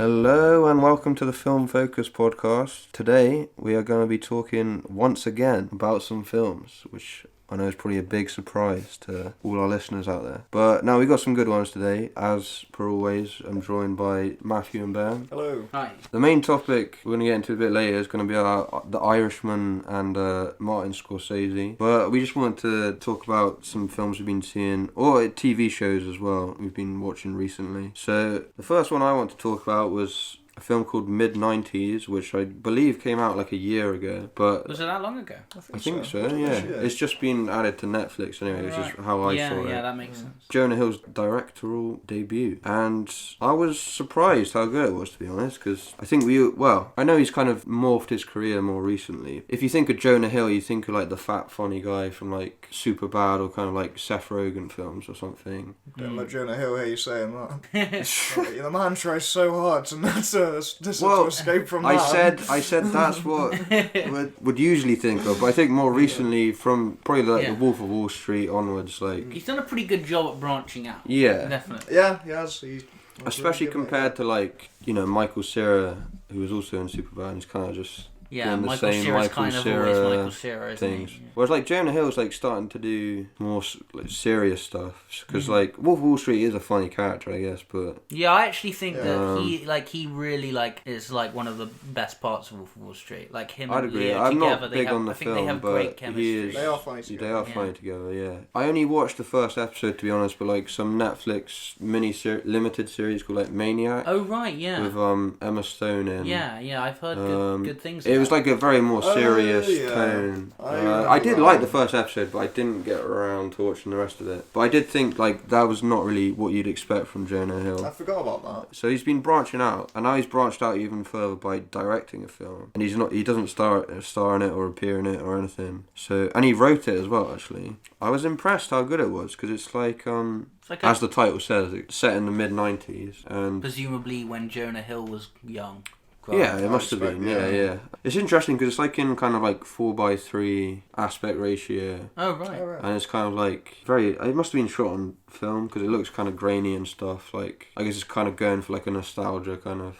Hello and welcome to the Film Focus podcast. Today we are going to be talking once again about some films, which I know is probably a big surprise to all our listeners out there. But now we got some good ones today. As per always, I'm joined by Matthew and Ben. Hello. Hi. The main topic we're going to get into a bit later is going to be The Irishman and Martin Scorsese. But we just wanted to talk about some films we've been seeing, or TV shows as well, we've been watching recently. So the first one I want to talk about was a film called Mid-90s, which I believe came out like a year ago. But was it that long ago? I think so, yeah. It's just been added to Netflix anyway, which is how I saw it. Yeah, that makes sense. Jonah Hill's directorial debut. And I was surprised how good it was, to be honest, because I think I know he's kind of morphed his career more recently. If you think of Jonah Hill, you think of like the fat, funny guy from like Superbad or kind of like Seth Rogen films or something. Don't let Jonah Hill hear you saying that. The man tries so hard to escape from that. I said that's what would usually think of, but I think more recently from probably like The Wolf of Wall Street onwards, like he's done a pretty good job at branching out. Yeah, definitely. Yeah, he has. Especially compared to like Michael Cera, who was also in Superbad. He's kind of just doing the same Michael Cera things. Whereas like Jonah Hill's like starting to do more like serious stuff, because like Wolf of Wall Street is a funny character, I guess, but yeah, I actually think that he really like is like one of the best parts of Wolf of Wall Street. Like him I'd and agree. Leo I'm together, not big on the film, they have but great chemistry. They are funny together. They are funny together, yeah. I only watched the first episode, to be honest, but like some Netflix limited series called like Maniac. Oh right, yeah. With Emma Stone in. Yeah, I've heard good things. It was like a very more serious tone. I did like the first episode, but I didn't get around to watching the rest of it. But I did think like that was not really what you'd expect from Jonah Hill. I forgot about that. So he's been branching out, and now he's branched out even further by directing a film. And he doesn't star in it or appear in it or anything. And he wrote it as well, actually. I was impressed how good it was, because it's like as the title says, it's set in the mid-90s, and presumably when Jonah Hill was young. Yeah, it must have been. Yeah. It's interesting because it's like in kind of like 4:3 aspect ratio. Oh right. And it's kind of like it must have been shot on film because it looks kind of grainy and stuff. Like I guess it's kind of going for like a nostalgia kind of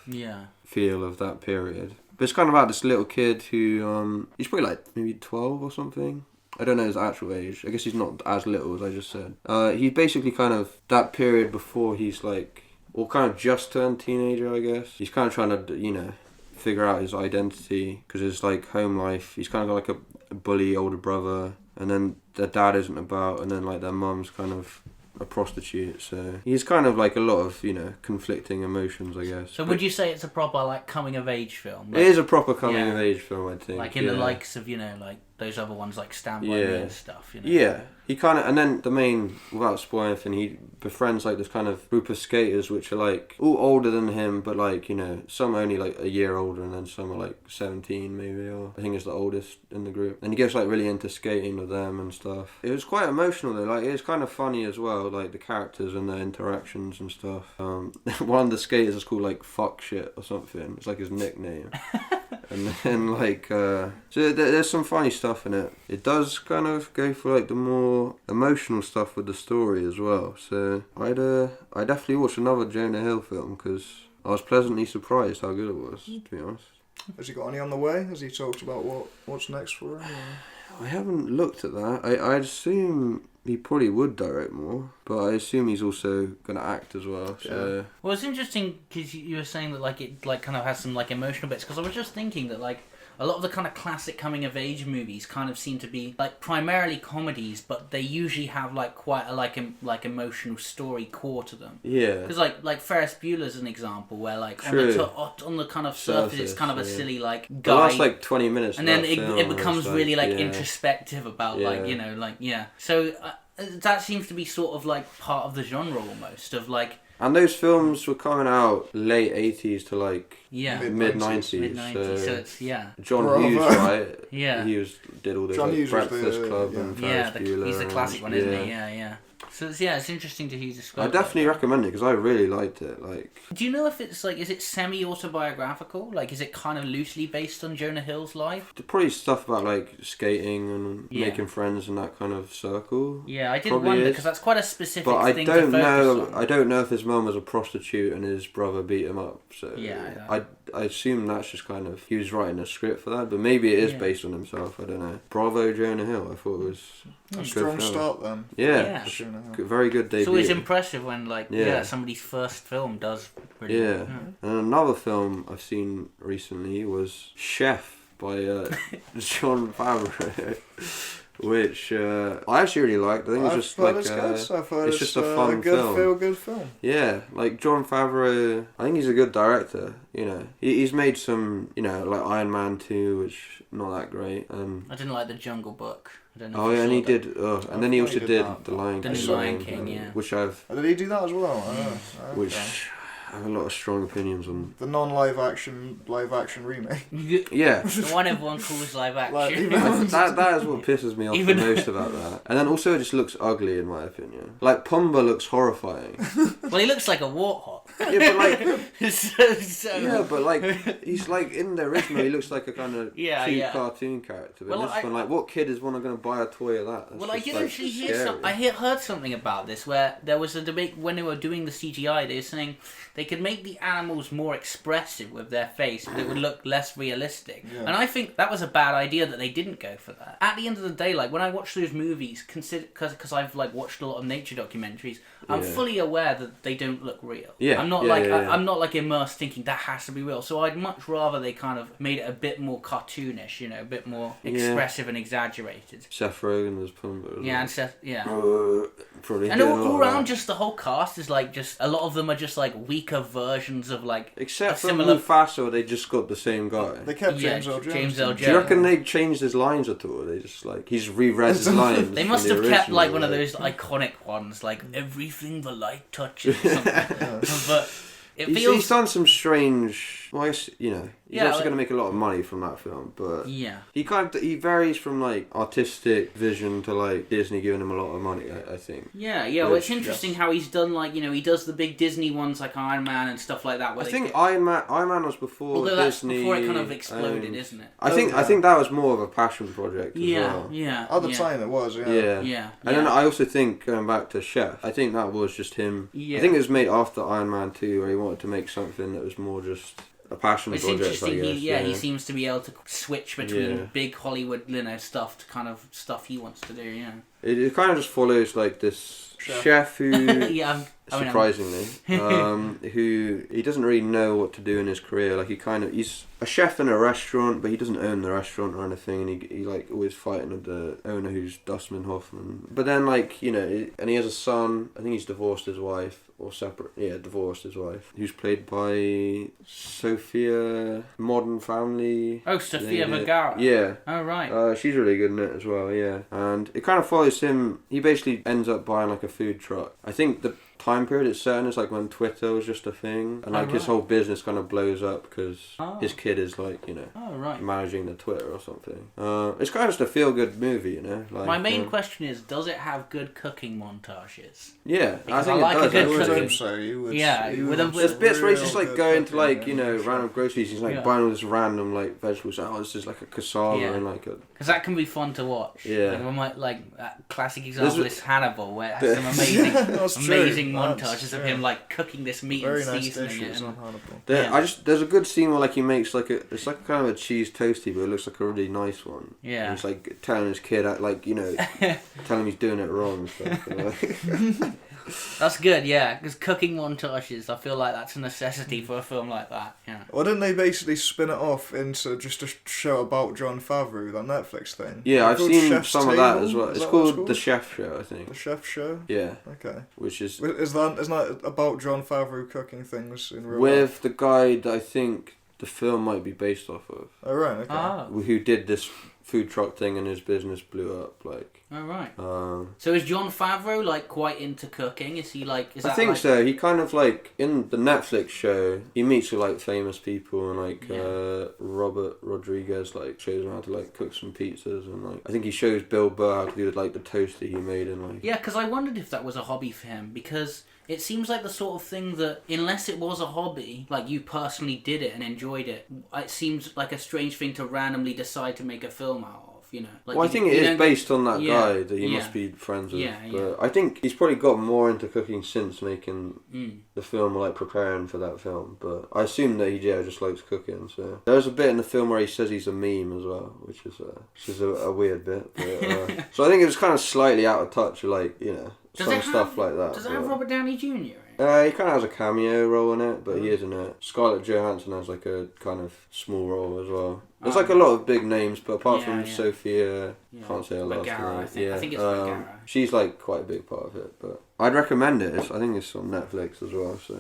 feel of that period. But it's kind of about this little kid who he's probably like maybe 12 or something. I don't know his actual age. I guess he's not as little as I just said. He's basically kind of that period before he's like, or kind of just turned teenager, I guess. He's kind of trying to, figure out his identity, because his like home life, he's kind of got like a bully older brother, and then their dad isn't about, and then like their mum's kind of a prostitute, so he's kind of like a lot of conflicting emotions, I guess. So would you say it's a proper like coming of age film? Like, it is a proper coming of age film, I think. Like in the likes of like those other ones like Stand By Me and stuff. Yeah, he kind of, and then the main, without spoiling anything, he befriends like this kind of group of skaters which are like all older than him, but like some are only like a year older, and then some are like 17 maybe, or I think it's the oldest in the group. And he gets like really into skating with them and stuff. It was quite emotional though. Like it's kind of funny as well, like the characters and their interactions and stuff. One of the skaters is called like Fuck Shit or something. It's like his nickname. And then like so there's some funny stuff in it. It does kind of go for like the more emotional stuff with the story as well. So I'd definitely watch another Jonah Hill film, because I was pleasantly surprised how good it was, to be honest. Has he got any on the way? Has he talked about what's next for him? I haven't looked at that. I'd assume he probably would direct more, but I assume he's also going to act as well. So. Well, it's interesting because you were saying that like it like kind of has some like emotional bits, because I was just thinking that like a lot of the kind of classic coming of age movies kind of seem to be like primarily comedies, but they usually have like quite a like emotional story core to them. Yeah. Because like Ferris Bueller's an example where like on the kind of surface it's kind of a silly like guy. The last like 20 minutes. And then it becomes really like introspective about So that seems to be sort of like part of the genre almost of like. And those films were coming out late 80s to like mid-90s. Mid-90s, so it's, John Hughes, right? Yeah. Did all those like, Breakfast Club and Ferris Bueller. He's the classic one, isn't he? Yeah. So it's interesting to hear you describe. I definitely recommend it because I really liked it. Like, do you know if it's like, is it semi-autobiographical? Like, is it kind of loosely based on Jonah Hill's life? probably stuff about like skating and Yeah. making friends in that kind of circle. Yeah, I did Probably wonder is. because that's quite a specific But I thing don't to know. focus on. I don't know if his mum was a prostitute and his brother beat him up. So Yeah, I assume that's just kind of he was writing a script for that. But maybe it is based on himself. I don't know. Bravo, Jonah Hill. I thought it was a good Strong film. start then. Yeah. Very good debut. It's always impressive when somebody's first film does really Yeah. well. And another film I've seen recently was Chef by Jon Favreau, which I actually really liked. I think it's just like it's just a fun good film. feel-good film. Yeah, like Jon Favreau, I think he's a good director. You know, he's made some, you know, like Iron Man 2, which not that great. I didn't like The Jungle Book. I don't know. Oh if yeah, you and he saw that. did. And then he also did The Lion The King. Lion King, yeah. Which I've, Did he do that as well? which I have a lot of strong opinions on. The non-live action remake. Yeah. The one everyone calls live action. That is what pisses me off the most about that. And then also it just looks ugly in my opinion. Like Pumbaa looks horrifying. Well, he looks like a warthog. Yeah, but like so, yeah, but like he's like in the original he looks like a kind of cute cartoon character. But this one, like, what kid is going to buy a toy of that? That's I just, did like, actually hear scary. heard something about this where there was a debate when they were doing the CGI. They were saying they could make the animals more expressive with their face, but it would look less realistic. Yeah. And I think that was a bad idea that they didn't go for that. At the end of the day, like when I watch those movies, because I've like watched a lot of nature documentaries, I'm fully aware that they don't look real. Yeah. I'm not Yeah. I'm not like immersed thinking that has to be real. So I'd much rather they kind of made it a bit more cartoonish, you know, a bit more expressive and exaggerated. Seth Rogen as Pumbaa. Yeah, and Seth, Probably and doing a all lot of around, that. just the whole cast is like just a lot of them are just like weaker versions of like Except a for similar. Mufasa, they just got the same guy. They kept James L. Jones. James L. Do you reckon they changed his lines at all? They just like he's reread his lines. They from must the have kept original, like one of those iconic ones, like everything the light touches. Or something. But it feels. He's done some strange. Well, I guess, you know, he's also like- going to make a lot of money from that film, but Yeah. he varies from like artistic vision to like Disney giving him a lot of money. I think. Yeah. Well, it's interesting how he's done like, you know, he does the big Disney ones like Iron Man and stuff like that. I think Iron Man was before although that's Disney. before it kind of exploded, isn't it? I think that was more of a passion project as well. Yeah. At the time it was, Yeah. And then I also think, going back to Chef, I think that was just him. Yeah. I think it was made after Iron Man 2 where he wanted to make something that was more just a passion It's project, interesting. I guess. He seems to be able to switch between big Hollywood, you know, stuff to kind of stuff he wants to do. Yeah. It kind of just follows like this chef who, surprisingly, who he doesn't really know what to do in his career. Like he's a chef in a restaurant, but he doesn't own the restaurant or anything, and he like always fighting with the owner who's Dustman Hoffman. But then like, you know, and he has a son. I think he's divorced his wife. Or separate, divorced his wife, who's played by Sophia, Modern Family. Oh, Sofia Vergara. Yeah. Oh, right. She's really good in it as well, yeah. And it kind of follows him. He basically ends up buying like a food truck. I think the time period it's set in is like when Twitter was just a thing, and like his whole business kind of blows up because his kid is like, you know, managing the Twitter or something. It's kind of just a feel good movie, you know. Like, my main question is, does it have good cooking montages? Yeah, Because I think like it does. a good I would cooking. hope so. You would. Yeah, you with would a- There's bits where he's just like real going to good like, cooking, you know, sure. random groceries. He's like buying all this random like vegetables. Oh, this is like a cassava and like a. Because that can be fun to watch. Yeah. Like, we might, like that classic example There's is Hannibal, where it has some amazing, That's true. amazing That's montages of true. him like cooking this meat Very and nice seasoning it. dishes And, on Hannibal. There's a good scene where like he makes like it's like kind of a cheese toasty, but it looks like a really nice one. Yeah. And he's like telling his kid like, you know, telling him he's doing it wrong and stuff. You know? That's good, yeah. Because cooking montages, I feel like that's a necessity for a film like that. Yeah. Well, didn't they basically spin it off into just a show about Jon Favreau, that Netflix thing? Yeah, I've It's called seen Chef's some of that Table? as well. Is It's that what called The Chef Show, I think. The Chef Show? Yeah. Okay. Which is Isn't that about Jon Favreau cooking things in real life? with the guy that I think the film might be based off of, Oh, right, okay. Ah. who did this food truck thing and his business blew up. Like, oh right. So is Jon Favreau like quite into cooking? Is he like? Is I that think like... so. He kind of like in the Netflix show, he meets with like famous people and like Robert Rodriguez like shows him how to like cook some pizzas and like I think he shows Bill Burr how to do like the toaster he made and like. Yeah, because I wondered if that was a hobby for him because. It seems like the sort of thing that, unless it was a hobby, like you personally did it and enjoyed it, it seems like a strange thing to randomly decide to make a film out of, you know? Like well, I think it is based on that guy that he yeah. must be friends with. Yeah, but I think he's probably got more into cooking since making the film, like preparing for that film. But I assume that he just likes cooking. So there's a bit in the film where he says he's a meme as well, which is a weird bit. But, so I think it was kind of slightly out of touch, like, you know. Stuff like that. Does it have Robert Downey Jr. in it? He kind of has a cameo role in it, but he is in it. Scarlett Johansson has like a kind of small role as well. There's like a lot of big names, but apart from Sophia, can't say her last name. I think it's Vergara. She's like quite a big part of it, but I'd recommend it. I think it's on Netflix as well, so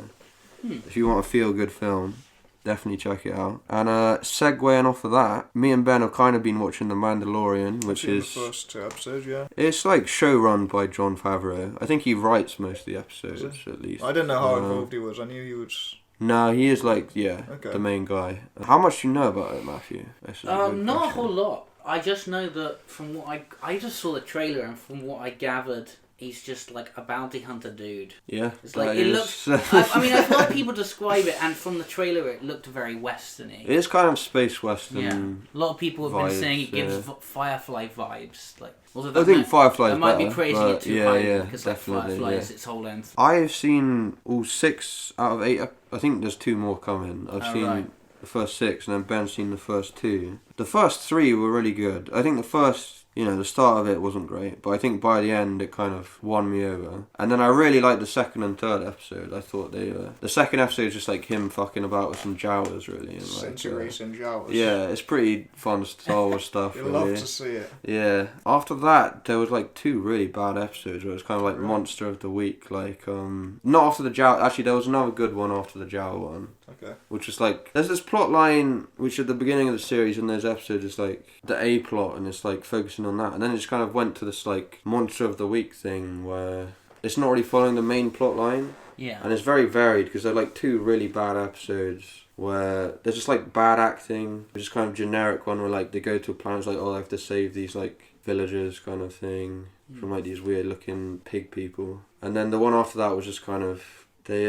if you want a feel-good film, definitely check it out. And segueing off of that, me and Ben have kind of been watching The Mandalorian, which is... the first 2 episodes, yeah. It's like show run by Jon Favreau. I think he writes most of the episodes, at least. I didn't know how involved he was. I knew he was... No, he is like, the main guy. How much do you know about it, Matthew? Not a whole lot. I just know that from what I just saw the trailer, and from what I gathered, he's just like a bounty hunter dude. Yeah. It's like it looks. I mean, I've heard people describe it, and from the trailer, it looked very westerny. It is kind of space western. Yeah. A lot of people have been saying it gives Firefly vibes. Like, I think Firefly's I might better, be praising it too highly because like Firefly is yeah. its whole length. I've seen all 6 out of 8. I think there's 2 more coming. I've seen the first 6, and then Ben's seen the first 2. The first 3 were really good. I think the first. You know, the start of it wasn't great, but I think by the end it kind of won me over. And then I really liked the second and third episode. I thought the second episode is just like him fucking about with some Jawas, really. And Centuries and Jawas. Yeah, it's pretty fun Star Wars stuff. You'd really. love to see it. Yeah. After that, there was like 2 really bad episodes where it was kind of like Monster of the Week. Like, not after the Jawa. Actually, there was another good one after the Jawa one. Okay. Which is like, there's this plot line which at the beginning of the series in those episodes is like the A plot, and it's like focusing on that, and then it just kind of went to this like Monster of the Week thing where it's not really following the main plot line. Yeah. And it's very varied because they're like 2 really bad episodes where there's just like bad acting, which is kind of generic one where like they go to a planet, it's like, oh, they have to save these like villagers kind of thing from like these weird looking pig people. And then the one after that was just kind of they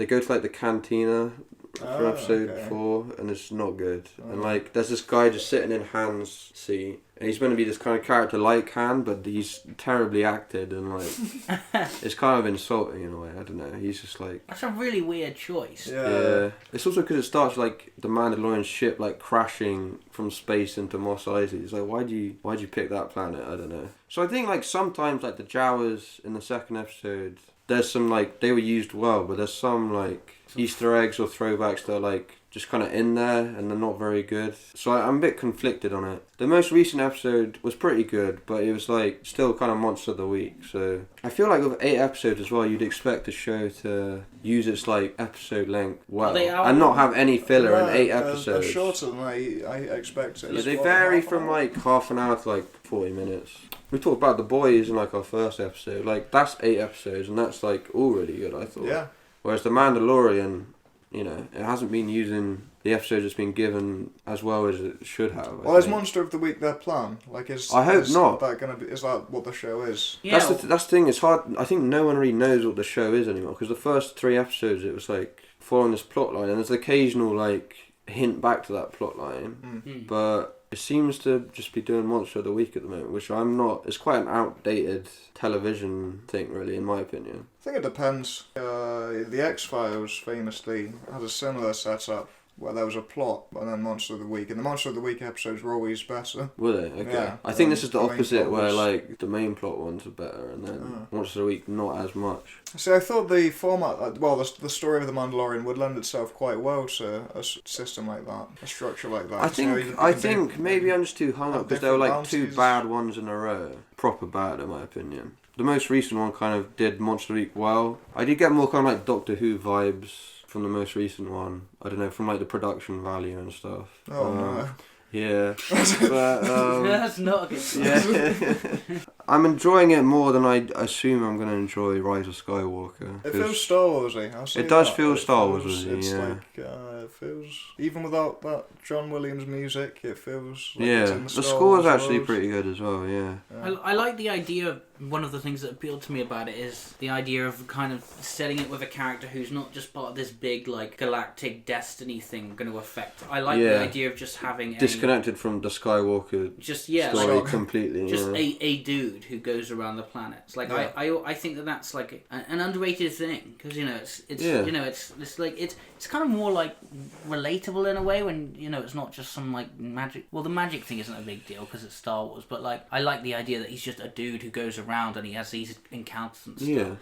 go to like the cantina for episode 4, and it's not good. And like there's this guy just sitting in Han's seat, and he's meant to be this kind of character like Han, but he's terribly acted, and like it's kind of insulting in a way. I don't know. He's just like, that's a really weird choice. Yeah. It's also because it starts like the Mandalorian ship like crashing from space into Mos Eisley. It's like, why'd you pick that planet? I don't know. So I think like sometimes like the Jawas in the second episode, there's some like they were used well, but there's some like Easter eggs or throwbacks that are like just kind of in there and they're not very good. So I'm a bit conflicted on it. The most recent episode was pretty good, but it was like still kind of Monster of the Week. So I feel like with 8 episodes as well, you'd expect the show to use its like episode length well and not have any filler in 8 episodes. They're shorter than I expected. Yeah, they vary from like half an hour to like 40 minutes. We talked about The Boys in like our first episode. Like that's 8 episodes, and that's like all really good, I thought. Yeah. Whereas The Mandalorian, you know, it hasn't been using the episodes it's been given as well as it should have. Well, is Monster of the Week their plan? Like, I hope not. Is that what the show is? Yeah. That's the thing. It's hard. I think no one really knows what the show is anymore, because the first 3 episodes it was like following this plot line, and there's an occasional like hint back to that plot line, but it seems to just be doing Monster of the Week at the moment, which I'm not. It's quite an outdated television thing, really, in my opinion. I think it depends. The X-Files famously had a similar setup where there was a plot and then Monster of the Week, and the Monster of the Week episodes were always better. Were they? Okay. Yeah, I think this is the opposite, where was... like the main plot ones are better, and then Monster of the Week not as much. See, I thought the format, the story of The Mandalorian would lend itself quite well to a system like that, a structure like that. I think maybe I'm just too hung up because there were like bounties. 2 bad ones in a row. Proper bad, in my opinion. The most recent one kind of did Monster of the Week well. I did get more kind of like Doctor Who vibes from the most recent one. I don't know, from like the production value and stuff. Oh no. Yeah. But, That's not a good sign. yeah. I'm enjoying it more than I assume I'm going to enjoy Rise of Skywalker. It feels Star Warsy. I'll say It does that. feel It Star feels- Warsy, It's yeah. like it feels even without that John Williams music, it feels like Yeah, it's in the Star score's Wars actually world. pretty good as well, yeah. I like the idea. One of the things that appealed to me about it is the idea of kind of setting it with a character who's not just part of this big like galactic destiny thing going to affect. I like the Yeah. idea of just having Disconnected from the Skywalker just yeah, story like completely. just yeah. a dude who goes around the planets. Like Yeah. I think that's like an underrated thing because you know it's Yeah. you know it's like it's kind of more like relatable in a way when you know it's not just some like magic. Well, the magic thing isn't a big deal because it's Star Wars, but like I like the idea that he's just a dude who goes around and he has these encounters and stuff. Yeah.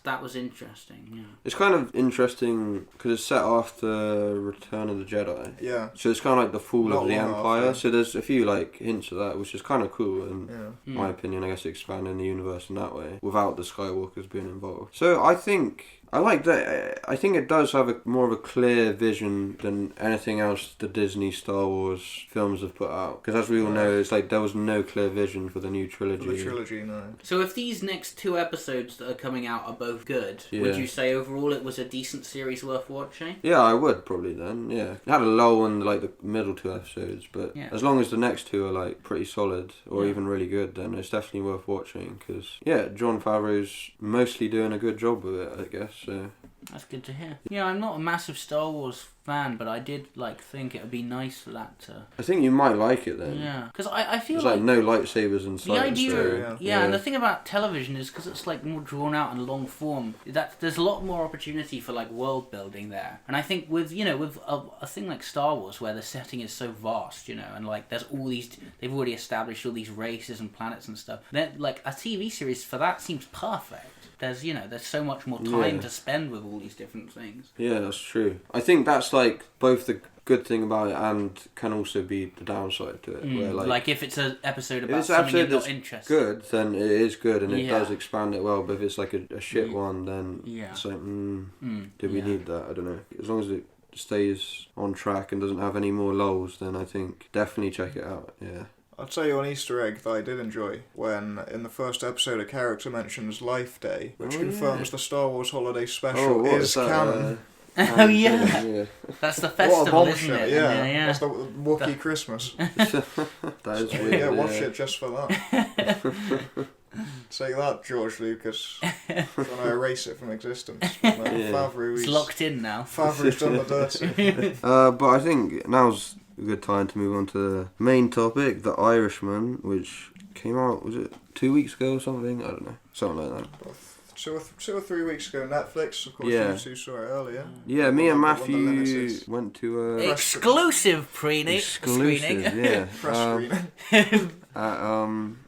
That was interesting. Yeah. It's kind of interesting because it's set after Return of the Jedi. Yeah. So it's kind of like the fall Not of the long Empire. after. So there's a few like hints of that, which is kind of cool. And Yeah. in my opinion, I guess expanding the universe in that way without the Skywalkers being involved. So I think I like that. I think it does have more of a clear vision than anything else the Disney Star Wars films have put out. Because as we all know, it's like there was no clear vision for the new trilogy. For the trilogy, no. So if these next 2 episodes that are coming out are both good, Yeah. would you say overall it was a decent series worth watching? Yeah, I would probably then. Yeah, it had a lull in like the middle 2 episodes, but Yeah. as long as the next 2 are like pretty solid or Yeah. even really good, then it's definitely worth watching. Because yeah, Jon Favreau's mostly doing a good job with it, I guess. So. That's good to hear. Yeah, I'm not a massive Star Wars fan, but I did like think it would be nice for that to. I think you might like it then. Yeah, because I feel There's like no lightsabers and the stuff. idea, so, yeah, and the thing about television is because it's like more drawn out and long form. That there's a lot more opportunity for like world building there, and I think with a thing like Star Wars where the setting is so vast, and like there's all these they've already established all these races and planets and stuff. Then like a TV series for that seems perfect. There's so much more time Yeah. to spend with all these different things. Yeah, that's true. I think that's like both the good thing about it and can also be the downside to it. Where Like if it's an episode about it's something you're episode not that's interested. good, then it is good and it Yeah. does expand it well. But if it's like a shit one, then Yeah. it's like, did we yeah. need that? I don't know. As long as it stays on track and doesn't have any more lulls, then I think definitely check it out. Yeah. I'll tell you an Easter egg that I did enjoy when in the first episode a character mentions Life Day, which confirms the Star Wars Holiday Special what is canon. Oh yeah, yeah. That's the What a festival, isn't bombshell, it? yeah. That's the Wookiee Christmas. That is weird. Yeah, watch it just for that. Take that, George Lucas. Trying to erase it from existence. But no, Yeah. It's locked in now. Favreau's done the dirty. But I think now's a good time to move on to the main topic, The Irishman, which came out, was it 2 weeks ago or something? I don't know. Something like that. 2 or 3 weeks ago, Netflix. Of course, Yeah. you two saw it earlier. Yeah, me and Wonder Matthew Nemesis. went to Exclusive screening. exclusive, yeah. Press screening.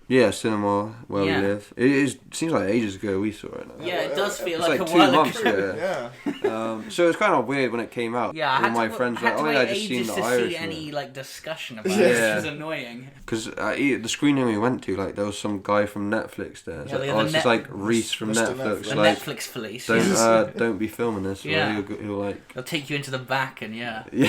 At cinema where Yeah. we live. It seems like ages ago we saw it now. Yeah, it does feel It's like, like a 2 while months ago. ago. Yeah. So it's kind of weird when it came out. Yeah, I All had my to, friends I had were to like, wait I just seen ages The to see Irishman. any like discussion about Yeah. it, which is annoying. Because the screening we went to, like, there was some guy from Netflix there. It's Yeah, like, the it's just like Reese from Mr. Netflix. The Like, Netflix police. don't be filming this. Yeah. Or he'll like. They'll take you into the back and yeah. Yeah.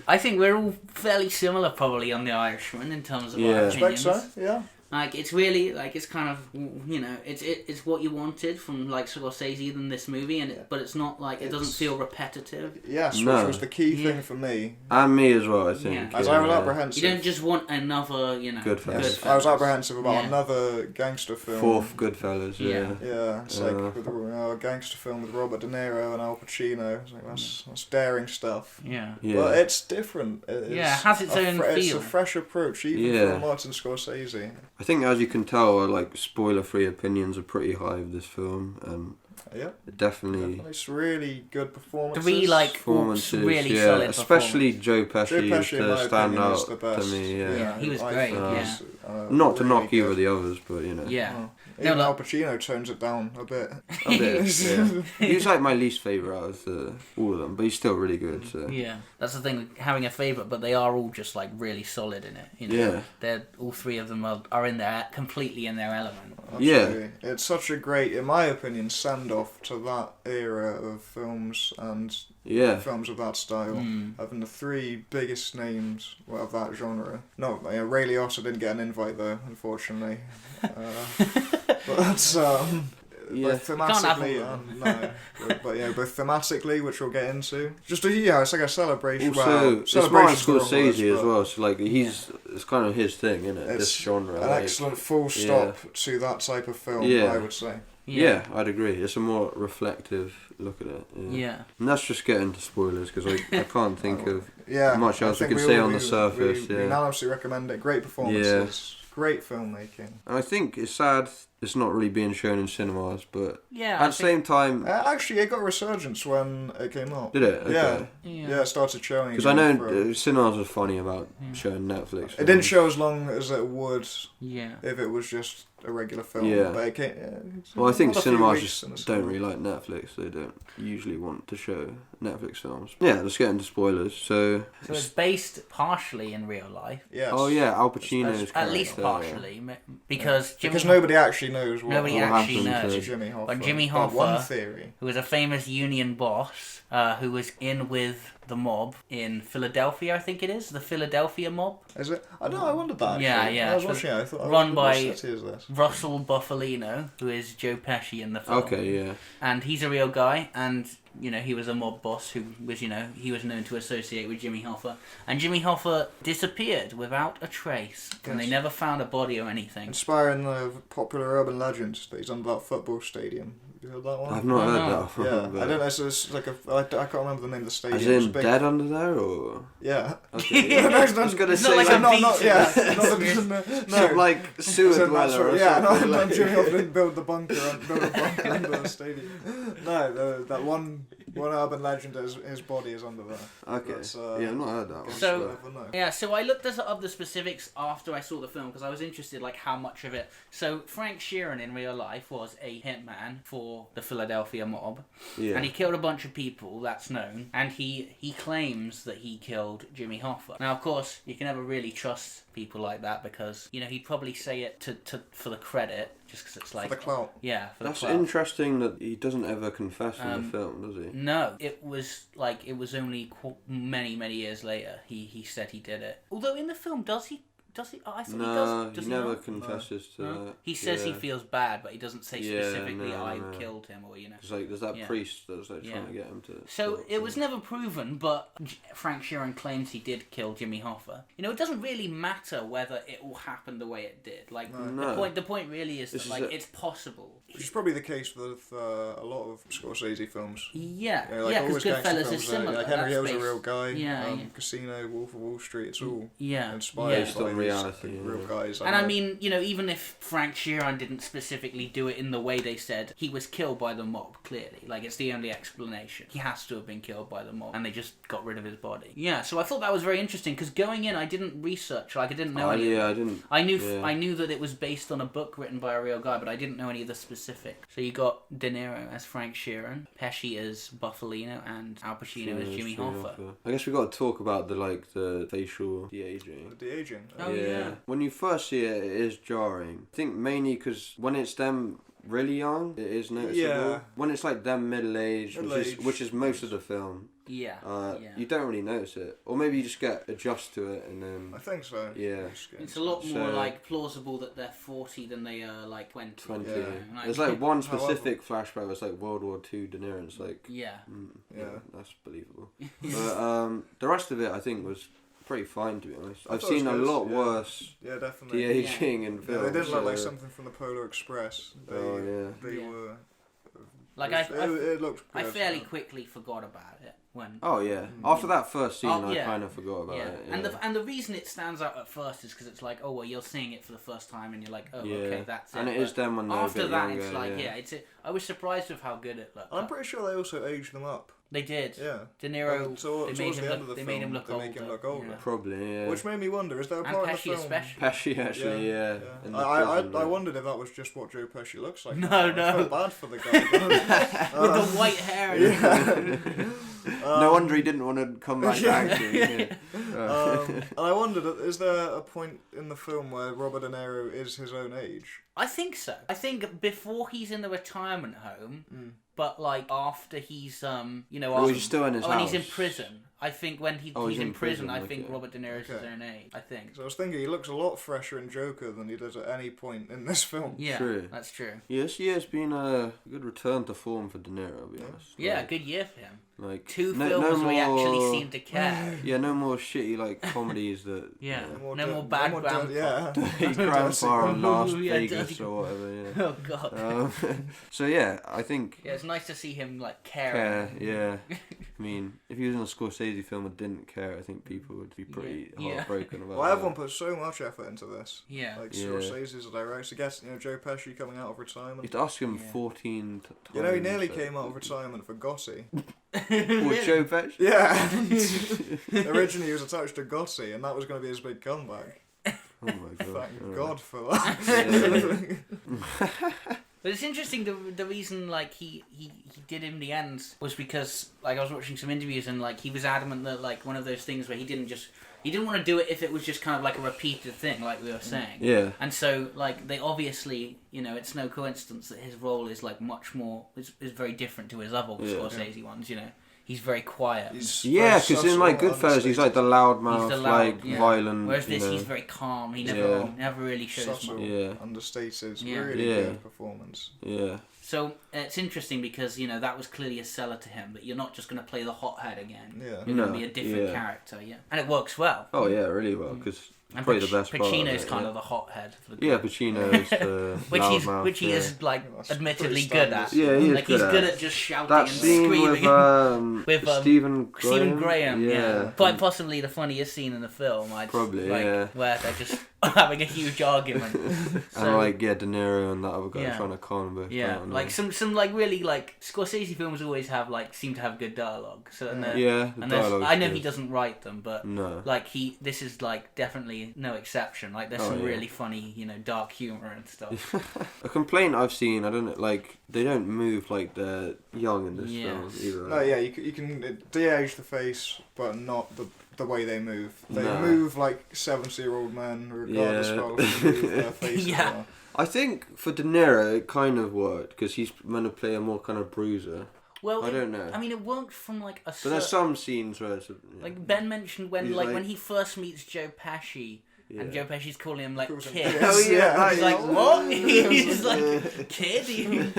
I think we're all fairly similar probably on The Irishman in terms of Yeah. our Expect opinions. so, yeah. Like it's really like it's kind of it's what you wanted from like Scorsese than this movie, and but it's not like it doesn't feel repetitive. Yes, No. which was the key Yeah. thing for me. And me as well, I think. Yeah. As I was apprehensive. You don't just want another Goodfellas. Yes, I was apprehensive about Yeah. another gangster film. Fourth Goodfellas, yeah. Yeah, it's like with a gangster film with Robert De Niro and Al Pacino. It's like, that's daring stuff. Yeah. Yeah. But it's different. It's Yeah, it has its own It's feel. a fresh approach, even Yeah. from Martin Scorsese. I think, as you can tell, our like spoiler-free opinions are pretty high of this film, and Yeah, it definitely it's really good performances. 3 like performances, really yeah, solid especially Joe Pesci, Joe Pesci, in to my stand opinion, out is the best. to me. Yeah. Yeah, he was I great, think yeah. he's, Not to really knock either good. of the others, but you know. Yeah. Oh, Even no, Al Pacino tones it down a bit. A bit, yeah. He's like my least favourite out of all of them, but he's still really good. So. Yeah, that's the thing, having a favourite, but they are all just like really solid in it. You know? Yeah. They're all three of them are in there completely in their element. Absolutely. Yeah, it's such a great, in my opinion, send off to that era of films and films of that style. Having the three biggest names of that genre. No, Ray Liotta didn't get an invite though, unfortunately. But that's both thematically both thematically, which we'll get into. Just it's like a celebration. Also, it's Martin Scorsese as well, so like it's kind of his thing, isn't it? This genre. An excellent full stop to that type of film, I would say. Yeah, I'd agree. It's a more reflective look at it. Yeah. And let's just get into spoilers because I can't think of much else we can say on the surface. We unanimously recommend it. Great performances. Great filmmaking. And I think it's sad it's not really being shown in cinemas, but at the same time... actually, it got a resurgence when it came out. Did it? Okay. Yeah, it started showing. Because I know cinemas are funny about showing Netflix. It didn't show as long as it would if it was just a regular film. Yeah. But it came, well, I think cinemas just don't really like Netflix. They don't usually want to show Netflix films. Yeah, let's get into spoilers. So it's based partially in real life. Yes. Oh yeah, Al Pacino's at least partially, because nobody actually knows what actually knows. To Jimmy Hoffa. But Jimmy Hoffa, one theory, who was a famous union boss, who was in with the mob in Philadelphia, I think it is, the Philadelphia mob. Is it? I know. I wondered that. Actually. Yeah. I was watching it. I thought, run by Russell Buffalino, who is Joe Pesci in the film. Okay, yeah. And he's a real guy, and he was a mob boss who was, he was known to associate with Jimmy Hoffa. And Jimmy Hoffa disappeared without a trace, and they never found a body or anything. Inspiring the popular urban legend that he's under that football stadium. You heard that one? I've not heard that. Yeah, I don't know. So it's like I can't remember the name of the stadium. As in dead under there, or yeah. Okay. I was gonna say like not like sewer dweller. Or something. No, Jimmy Hoffa didn't build a bunker under the stadium. No, that one urban legend is his body is under there. Okay. I've not heard that one. So I looked up the specifics after I saw the film because I was interested, like how much of it. So Frank Sheeran in real life was a hitman for the Philadelphia mob, and he killed a bunch of people. That's known, and he claims that he killed Jimmy Hoffa. Now, of course, you can never really trust people like that because he'd probably say it to for the credit. Just because it's like... For the clout. Yeah, for That's the clout. interesting that he doesn't ever confess in the film, does he? No, it was only many, many years later he said he did it. Although in the film, does he? I thought he does. Does he never confesses to that. He says he feels bad, but he doesn't say specifically, I killed him, or It's like, there's that priest that's like trying to get him to... So, it was never proven, but Frank Sheeran claims he did kill Jimmy Hoffa. It doesn't really matter whether it all happened the way it did. Like, the point really is that, it's possible. Which is probably the case with a lot of Scorsese films. Yeah, because Goodfellas is similar. Like Henry Hill's a real guy. Casino, Wolf of Wall Street, it's all inspired by reality, real guys. And I mean, even if Frank Sheeran didn't specifically do it in the way they said, he was killed by the mob, clearly. Like, it's the only explanation. He has to have been killed by the mob, and they just got rid of his body. Yeah, so I thought that was very interesting, because going in, I didn't research, I didn't know any of it. I knew that it was based on a book written by a real guy, but I didn't know any of the specifics. So you got De Niro as Frank Sheeran, Pesci as Buffalino, and Al Pacino as Jimmy Hoffa. I guess we got to talk about the facial de-aging. The de-aging. Oh yeah. When you first see it, it is jarring. I think mainly because when it's them really young, it is noticeable. Yeah. When it's like them middle-aged, which is most of the film. Yeah. You don't really notice it, or maybe you just get adjust to it, and then I think so. Yeah, it's a lot more like plausible that they're 40 than they are like 20. 20. Yeah. There's like one specific flashback. It's like World War II De Niro. It's like that's believable. But the rest of it, I think, was pretty fine, to be honest. I've seen a lot worse. Yeah, definitely. De-aging in films. They didn't look like something from the Polar Express. They were. Like it looked. I fairly quickly forgot about it when. Oh yeah! After that first scene, I kind of forgot about it. Yeah. And the reason it stands out at first is because it's like, oh well, you're seeing it for the first time, and you're like, oh okay, that's it. And it is them when they're after a bit that, younger, it's like I was surprised with how good it looked. I'm pretty sure they also aged them up They did. Yeah. De Niro. Towards the end of the film, they made him look they older. make him look older. Yeah. Probably, yeah. Which made me wonder, is there a part in the Pesci film... especially. Pesci, actually, yeah. In the prison, I wondered if that was just what Joe Pesci looks like. No. I felt bad for the guy. With the white hair. And no wonder he didn't want to come back to acting. Yeah. And I wondered, is there a point in the film where Robert De Niro is his own age? I think so. I think before he's in the retirement home, but like after he's he's still in his when house. he's in prison. I think when he's in prison, I think okay. Robert De Niro's his own age. I think. So I was thinking he looks a lot fresher in Joker than he does at any point in this film. Yeah, True. that's true. Yes, it's been a good return to form for De Niro, I'll be honest. Yeah, good year for him. Like 2 films where he actually seemed to care. Yeah, no more shitty like comedies that. Yeah, no more bad grandpa. Dirty grandpa on Las Yeah, Vegas dirty- or whatever. Yeah. Oh god. So yeah, I think. Yeah, it's nice to see him like care. Yeah. I mean, if he was in a Scorsese film and didn't care, I think people would be pretty heartbroken about. Well, everyone put so much effort into this. Yeah. Like Scorsese's a director. I guess Joe Pesci coming out of retirement. You have to ask him 14 times. He nearly came out of retirement for Gotti. With Joe Pesci? Yeah. Originally he was attached to Gotti, and that was going to be his big comeback. Oh my god. Thank God for that. But it's interesting. The reason like he did in the end was because like I was watching some interviews and like he was adamant that like one of those things where he didn't want to do it if it was just kind of like a repeated thing, like we were saying. Yeah. And so like they obviously it's no coincidence that his role is like much more is very different to his other Scorsese ones. He's very quiet. Because in like Goodfellas, he's like the loudmouth, violent. Whereas this, he's very calm. He never really shows subtle, much. Understated, really good performance. Yeah. So it's interesting because that was clearly a seller to him. But you're not just going to play the hothead again. Yeah. You're going to be a different character. Yeah, and it works well. Oh yeah, really well because. And probably the best Pacino's part kind of the hothead. Pacino's the which he is like admittedly good at. Yeah, he is like he's good at just shouting that and scene screaming. with Stephen Graham. Yeah. Quite possibly the funniest scene in the film. Probably, where they're just having a huge argument. And De Niro and that other guy trying to calm both down. Like some like really like Scorsese films always have seem to have good dialogue. So I know he doesn't write them, but this is like definitely no exception. Like there's some really funny, dark humor and stuff. A complaint I've seen, I don't know, like they don't move like they're young in this film either. No, you can de-age the face, but not the way they move. They move like 70-year-old men, regardless of how they move their faces are. I think for De Niro it kind of worked because he's meant to play a more kind of bruiser. Well, I don't know. I mean, it worked from like a. But there's some scenes where it's like Ben mentioned when he first meets Joe Pesci. Yeah. And Joe Pesci's calling him like kid. Oh yeah, he's like what? He's like kid.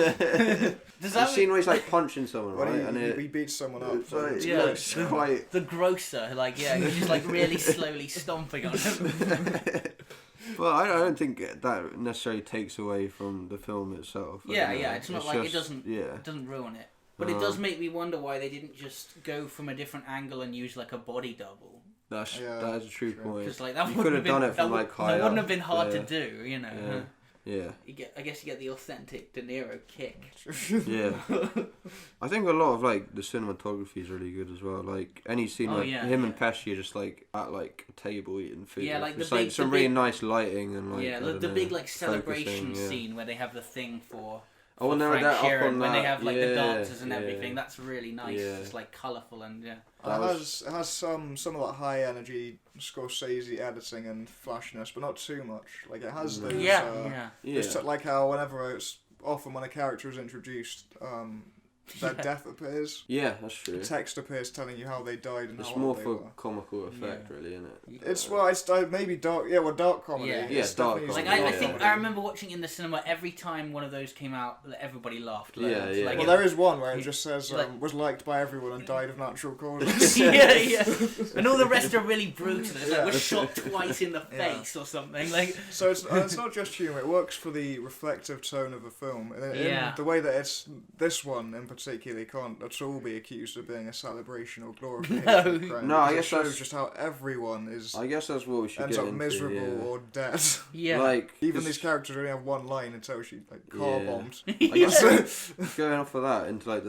Does that scene where he's like punching someone, right? And he beats someone up. It's quite the grocer, he's just like really slowly stomping on him. Well, I don't think that necessarily takes away from the film itself. It's not like it doesn't ruin it. But it does make me wonder why they didn't just go from a different angle and use like a body double. That is a true point. Because like that you could have done it from like high up. That wouldn't have been hard to do, Yeah. I guess you get the authentic De Niro kick. Yeah. I think a lot of like the cinematography is really good as well. Like any scene him and Pesci are just like at like a table eating food. Yeah, like it's some really nice lighting and like the big like celebration scene where they have the thing for. When they're Frank up Sheeran, on when that, they have like the dancers and everything, that's really nice. Yeah. It's like colourful and It has some of that high energy Scorsese editing and flashiness, but not too much. Like it has those. It's like how whenever often when a character is introduced, their death appears. Yeah, that's true. The text appears telling you how they died and it's how more old they for were. comical effect, really, isn't it? It's maybe dark. Yeah, dark comedy. Yeah, dark comedy. Like I think I remember watching in the cinema every time one of those came out, everybody laughed. Loads. Yeah. Like, there is one where it just says was liked by everyone and died of natural causes. yeah. And all the rest are really brutal. It's like was shot twice in the face or something. Like so, it's not just humour. It works for the reflective tone of the film. In the way that this one in particularly can't at all be accused of being a celebration or glorification of crime. No, I guess it shows that's just how everyone is. I guess that's what we should ends get up into, miserable or dead. Yeah. Like even these characters only have one line until she car bombed. I guess going off of that into like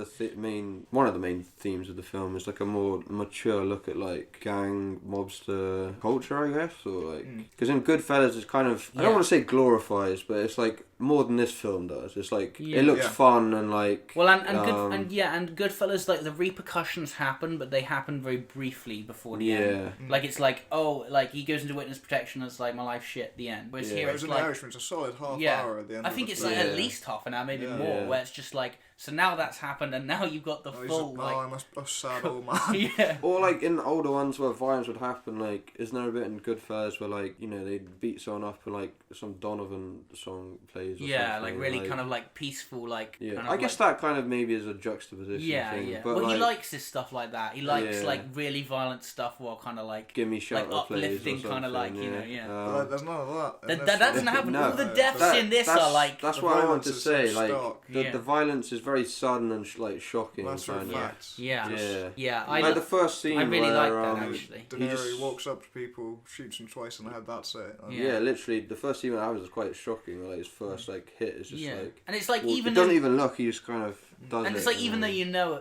one of the main themes of the film is like a more mature look at like gang mobster culture, I guess, or like because in Goodfellas it's kind of I don't want to say glorifies, but it's like more than this film does. It's like it looks fun and like and Goodfellas, like the repercussions happen, but they happen very briefly before the end. Like it's like like he goes into witness protection and it's like my life's shit. The end. Whereas here it's like Irishman, it's a solid half hour at the end. I think it's like at least half an hour, maybe more, where it's just like. So now that's happened, and now you've got the full. I'm a sad old man. Or like in older ones where violence would happen, like isn't there a bit in Goodfellas where like they'd beat someone up and like some Donovan song plays. Or something, like really kind of like peaceful, like. Yeah, kind of I guess that kind of maybe is a juxtaposition. thing. But well, like, he likes his stuff like that. He likes like really violent stuff, while kind of like Gimme Shelter like uplifting, plays or kind of like But there's none of that. That doesn't happen. All the deaths in this are like. That's what I want to say. Like the violence is very sudden and like shocking. That's kind of. facts. Yeah. Like the first scene I really where like that actually. De Niro walks up to people, shoots them twice in the head. That's it. Yeah, literally the first scene when I was quite shocking. Like his first like hit is just like. And it's like even. It doesn't even look. He just kind of does it. And it's like even though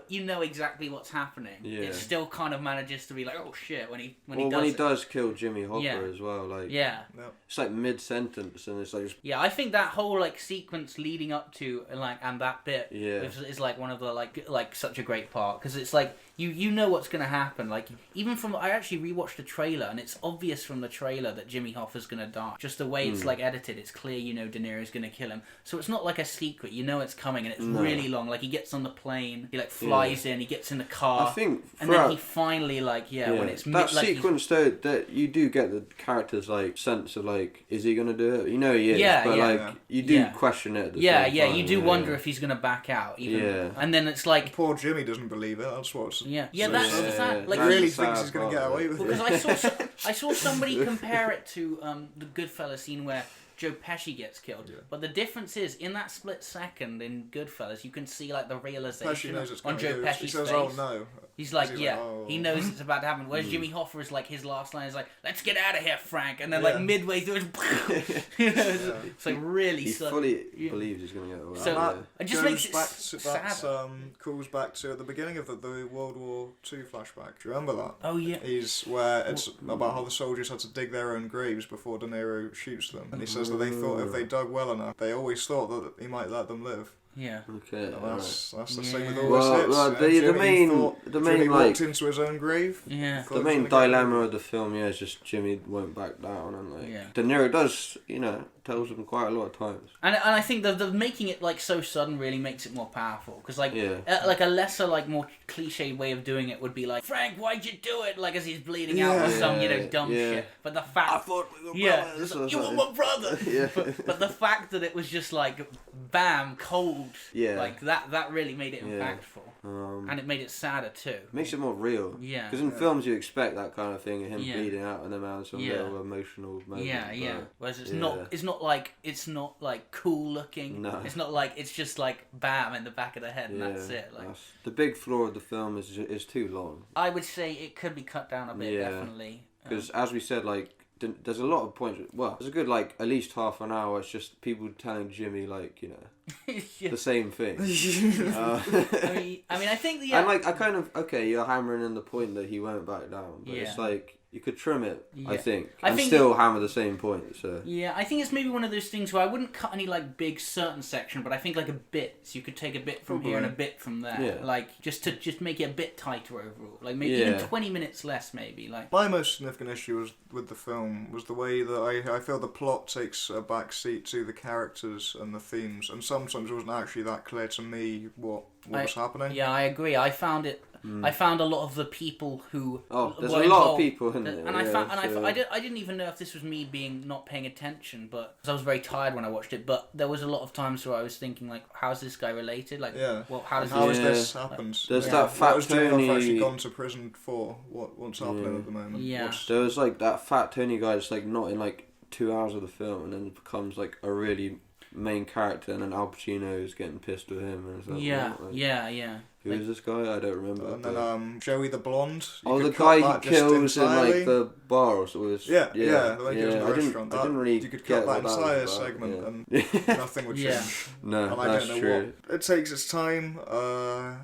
you know exactly what's happening, it still kind of manages to be like, oh shit, when he does kill Jimmy Hopper as well. Like it's like mid sentence and it's like. I think that whole like sequence leading up to and that bit is like one of the like such a great part, because it's like you know what's gonna happen. Like even from I actually rewatched the trailer and it's obvious from the trailer that Jimmy Hoffa's gonna die. Just the way it's like edited, it's clear De Niro's gonna kill him. So it's not like a secret. You know it's coming and it's really long. Like he gets on the plane, he like flies in, he gets in the car. I think and then he finally when it's that sequence though, that you do get the character's like sense of like, is he gonna do it? You know he is, but like you do question it. At the same time, you do wonder if he's gonna back out. Even. And then it's like poor Jimmy doesn't believe it. That's what's that's that. Like he really thinks he's gonna get away with it. Because I saw somebody compare it to the Goodfellas scene where Joe Pesci gets killed. But the difference is, in that split second in Goodfellas, you can see like the realization on Joe Pesci's he says, face. Oh no. He's like, he knows it's about to happen. Whereas Jimmy Hoffa is like, his last line is like, "Let's get out of here, Frank," and then like midway through, it's like really. He fully believes he's going to get away. So it just makes it sad. Calls back to at the beginning of the World War II flashback. Do you remember that? Oh yeah. He's where it's about how the soldiers had to dig their own graves before De Niro shoots them, and he says that they thought if they dug well enough, they always thought that he might let them live. Yeah. Okay. That's the same with all his hits. The main Jimmy like walked into his own grave. Yeah. The main dilemma of the film, is just Jimmy won't back down, and like De Niro does, tells him quite a lot of times. And I think the making it like so sudden really makes it more powerful, because like like a lesser like more cliche way of doing it would be like, Frank, why'd you do it? Like as he's bleeding out or some dumb shit. But the fact I thought we were brothers. You were my brother. But the fact that it was just like bam cold. Like that really made it impactful. And it made it sadder too. Makes it more real. Yeah. Because in films you expect that kind of thing, of him bleeding out and then having some little emotional moment. Yeah. Whereas it's not like cool looking. No. It's not like, it's just like bam in the back of the head and that's it. Like the big flaw of the film is too long. I would say it could be cut down a bit, definitely. Because as we said, like, there's a lot of points. Well, there's a good like at least half an hour. It's just people telling Jimmy like the same thing. I mean, I think and like I kind of you're hammering in the point that he won't back down, but it's like you could trim it. I think still hammer the same point. So I think it's maybe one of those things where I wouldn't cut any like big certain section, but I think like a bit. So you could take a bit from here and a bit from there, like just to make it a bit tighter overall. Like maybe even 20 minutes less, maybe. Like my most significant issue with the film was the way that I feel the plot takes a back seat to the characters and the themes, and sometimes it wasn't actually that clear to me what was happening. Yeah, I agree. I found it. I found a lot of the people who there's were a lot of people in there. And I didn't even know if this was me being not paying attention, but because I was very tired when I watched it. But there was a lot of times where I was thinking like, how's this guy related? Like, well, how has this happened? There's that fat Tony actually gone to prison for what's happening at the moment. Yeah, there was like that fat Tony guy that's like not in like 2 hours of the film, and then becomes like a really main character, and then Al Pacino is getting pissed with him. And it's like, yeah. Who is this guy? I don't remember. And then Joey the blonde. The guy he kills in like the bar or something. Yeah. Like he was in the restaurant. I didn't really you could cut that entire segment and nothing would change. No, and I that's don't know true. What. It takes its time.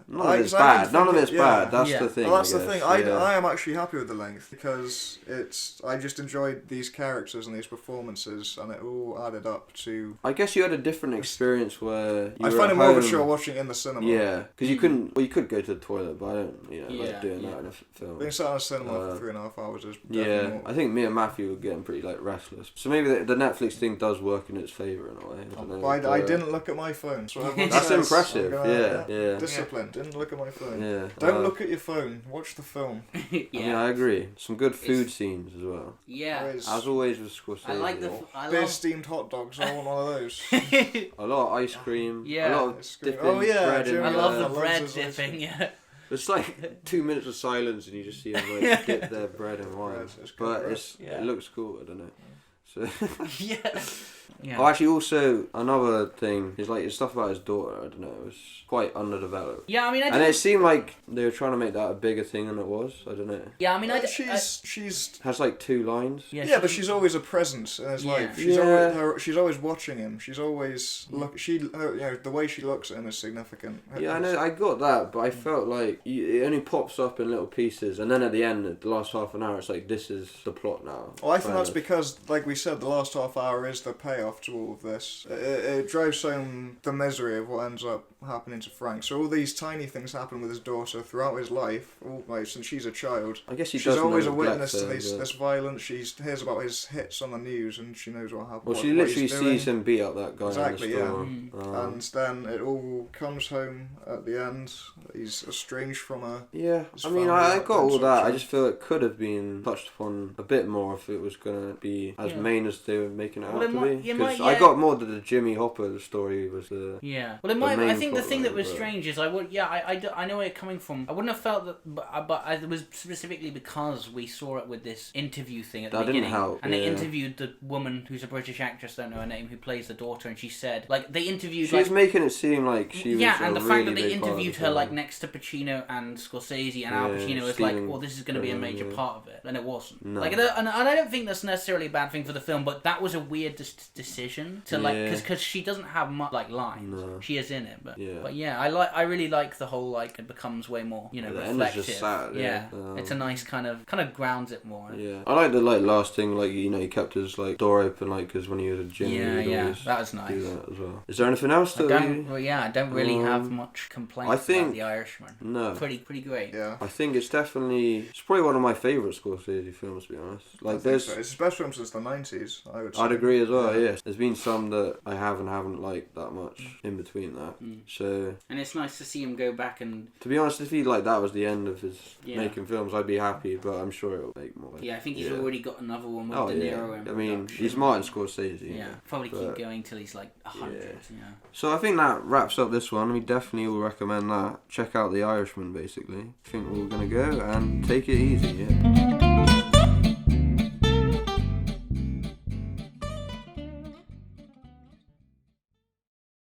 None of it's bad. None of it's bad. That's the thing. Well, that's the thing. I am actually happy with the length because I just enjoyed these characters and these performances, and it all added up to. I guess you had a different experience where I find it more of a show watching in the cinema. Yeah, because you couldn't. Well, you could go to the toilet, but I don't. Like doing that in a film. Being sat in a cinema for 3.5 hours is. Yeah, I think me and Matthew were getting pretty like restless. So maybe the Netflix thing does work in its favour in a way. I don't know. I didn't look at my phone. So that's impressive. Yeah. Discipline. Didn't look at my phone. Yeah. Don't look at your phone. Watch the film. Yeah, I agree. Some good food scenes as well. Yeah. As always with Scorsese. I like the. Beer steamed hot dogs. I want one of those. A lot of ice cream. Yeah. A lot of dipping bread in. I love the bread dipping. Yeah. It's like 2 minutes of silence and you just see them like dip their bread in wine. But it looks cool, I don't know. So Yeah. Oh, actually, also another thing is like his stuff about his daughter. I don't know, it was quite underdeveloped. Yeah, I mean, and it seemed like they were trying to make that a bigger thing than it was. I don't know. Yeah, I mean, she's has like 2 lines. Yeah, but she's always a presence in his life. She's always watching him. She's always the way she looks at him is significant. Yeah, I know. I got that, but I felt like it only pops up in little pieces, and then at the end, the last half an hour, it's like this is the plot now. Well, I think that's because, like we said, the last half hour is the payoff to all of this. It drives home the misery of what ends up happening to Frank. So all these tiny things happen with his daughter throughout his life, since she's a child. I guess she's always a witness to this violence. She hears about his hits on the news, and she knows what happened. Well, she literally sees him beat up that guy. Exactly, and then it all comes home at the end. He's estranged from her. Yeah, I mean, I got all that. I just feel it could have been touched upon a bit more if it was going to be as main as they were making it out to be. Because I got more that the Jimmy Hopper story was the Well, it might. I think the thing that was strange is I know where you're coming from. I wouldn't have felt that, but it was specifically because we saw it with this interview thing at the beginning. Didn't help. And they interviewed the woman who's a British actress, don't know her name, who plays the daughter, and she said they interviewed. She was making it seem like she was. Yeah, and the fact that they really interviewed her next to Pacino and Scorsese, and Al Pacino was like, "Well, this is going to be a major part of it," and it wasn't. No. And I don't think that's necessarily a bad thing for the film, but that was a weird decision to because she doesn't have much lines. No. She is in it, but I really like the whole it becomes way more reflective. The end is just sad. It's a nice kind of grounds it more. Yeah, I like the last thing he kept his door open because when he was a gym. That was nice. Do that as well. Is there anything else I don't really have much complaints about The Irishman. No, pretty great. Yeah, I think it's probably one of my favourite Scorsese films, to be honest. It's his best film since the 90s. I'd agree as well. Yeah. There's been some that I haven't liked that much in between that. So. And it's nice to see him go back and. To be honest, if that was the end of his making films, I'd be happy. But I'm sure it'll make more. Yeah, I think he's already got another one with De Niro in I mean, he's Martin Scorsese. Yeah, probably keep going till he's 100. Yeah. So I think that wraps up this one. We definitely will recommend that. Check out The Irishman, basically. I think we're gonna go and take it easy. Yeah.